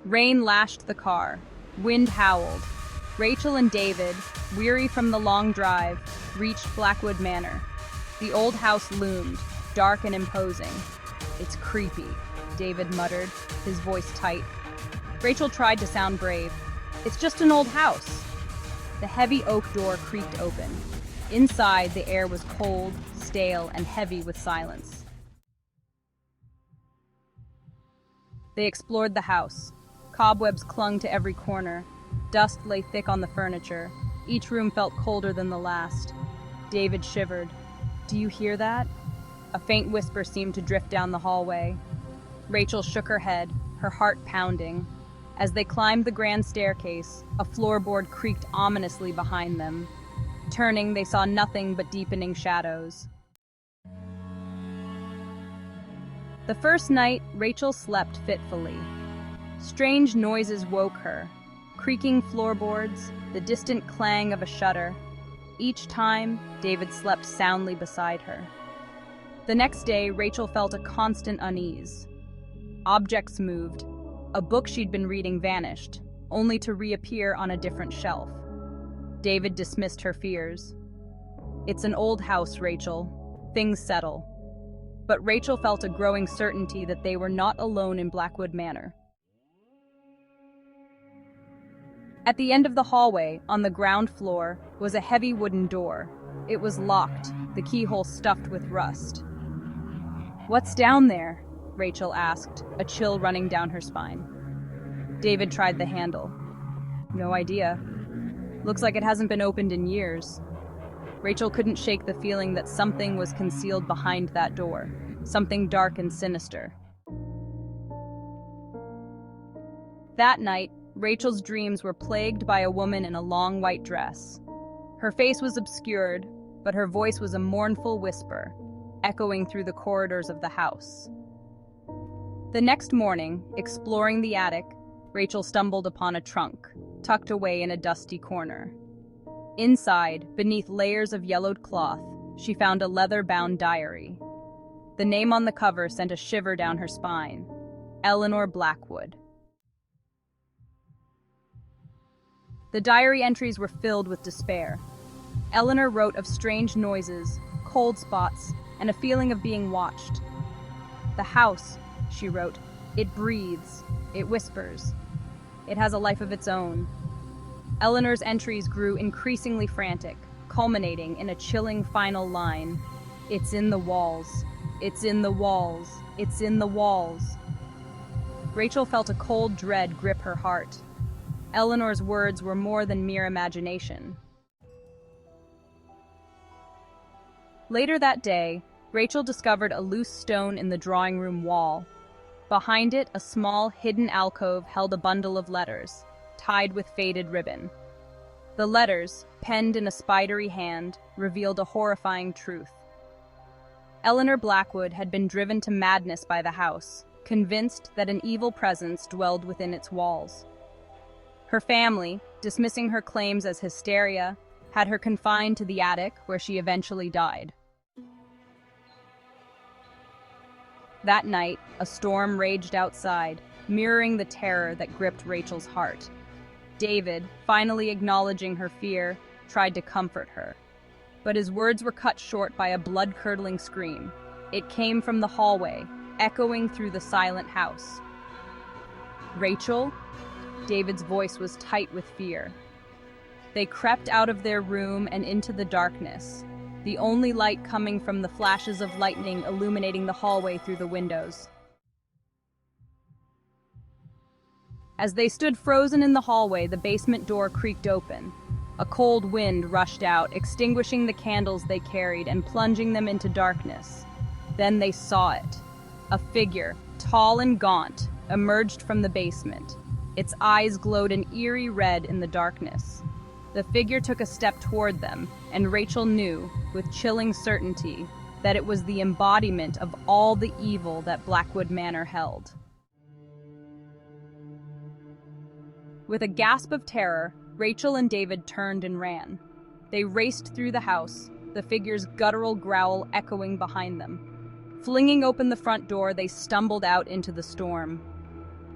Rain lashed the car. Wind howled. Rachel and David, weary from the long drive, reached Blackwood Manor. The old house loomed, dark and imposing. "It's creepy," David muttered, his voice tight. Rachel tried to sound brave. "It's just an old house." The heavy oak door creaked open. Inside, the air was cold, stale, and heavy with silence. They explored the house. Cobwebs clung to every corner. Dust lay thick on the furniture. Each room felt colder than the last. David shivered. "Do you hear that?" A faint whisper seemed to drift down the hallway. Rachel shook her head, her heart pounding. As they climbed the grand staircase, a floorboard creaked ominously behind them. Turning, they saw nothing but deepening shadows. The first night, Rachel slept fitfully. Strange noises woke her. Creaking floorboards, the distant clang of a shutter. Each time, David slept soundly beside her. The next day, Rachel felt a constant unease. Objects moved. A book she'd been reading vanished, only to reappear on a different shelf. David dismissed her fears. "It's an old house, Rachel. Things settle." But Rachel felt a growing certainty that they were not alone in Blackwood Manor. At the end of the hallway, on the ground floor, was a heavy wooden door. It was locked, the keyhole stuffed with rust. "What's down there?" Rachel asked, a chill running down her spine. David tried the handle. "No idea. Looks like it hasn't been opened in years." Rachel couldn't shake the feeling that something was concealed behind that door, something dark and sinister. That night, Rachel's dreams were plagued by a woman in a long white dress. Her face was obscured, but her voice was a mournful whisper, echoing through the corridors of the house. The next morning, exploring the attic, Rachel stumbled upon a trunk, tucked away in a dusty corner. Inside, beneath layers of yellowed cloth, she found a leather-bound diary. The name on the cover sent a shiver down her spine. Eleanor Blackwood. The diary entries were filled with despair. Eleanor wrote of strange noises, cold spots, and a feeling of being watched. "The house," she wrote, "it breathes, it whispers. It has a life of its own." Eleanor's entries grew increasingly frantic, culminating in a chilling final line. "It's in the walls. It's in the walls. It's in the walls." Rachel felt a cold dread grip her heart. Eleanor's words were more than mere imagination. Later that day, Rachel discovered a loose stone in the drawing room wall. Behind it, a small, hidden alcove held a bundle of letters, tied with faded ribbon. The letters, penned in a spidery hand, revealed a horrifying truth. Eleanor Blackwood had been driven to madness by the house, convinced that an evil presence dwelled within its walls. Her family, dismissing her claims as hysteria, had her confined to the attic where she eventually died. That night, a storm raged outside, mirroring the terror that gripped Rachel's heart. David, finally acknowledging her fear, tried to comfort her. But his words were cut short by a blood-curdling scream. It came from the hallway, echoing through the silent house. "Rachel?" David's voice was tight with fear. They crept out of their room and into the darkness, the only light coming from the flashes of lightning illuminating the hallway through the windows. As they stood frozen in the hallway, the basement door creaked open. A cold wind rushed out, extinguishing the candles they carried and plunging them into darkness. Then they saw it. A figure, tall and gaunt, emerged from the basement. Its eyes glowed an eerie red in the darkness. The figure took a step toward them, and Rachel knew, with chilling certainty, that it was the embodiment of all the evil that Blackwood Manor held. With a gasp of terror, Rachel and David turned and ran. They raced through the house, the figure's guttural growl echoing behind them. Flinging open the front door, they stumbled out into the storm.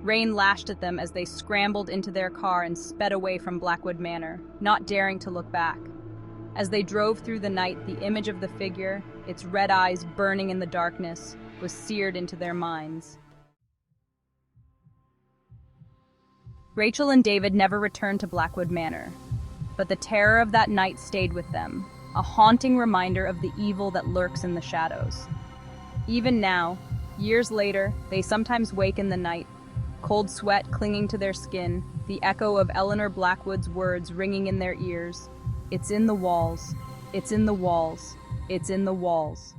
Rain lashed at them as they scrambled into their car and sped away from Blackwood Manor, not daring to look back. As they drove through the night, the image of the figure, its red eyes burning in the darkness, was seared into their minds. Rachel and David never returned to Blackwood Manor, but the terror of that night stayed with them, a haunting reminder of the evil that lurks in the shadows. Even now, years later, they sometimes wake in the night, cold sweat clinging to their skin, the echo of Eleanor Blackwood's words ringing in their ears. It's in the walls. It's in the walls. It's in the walls.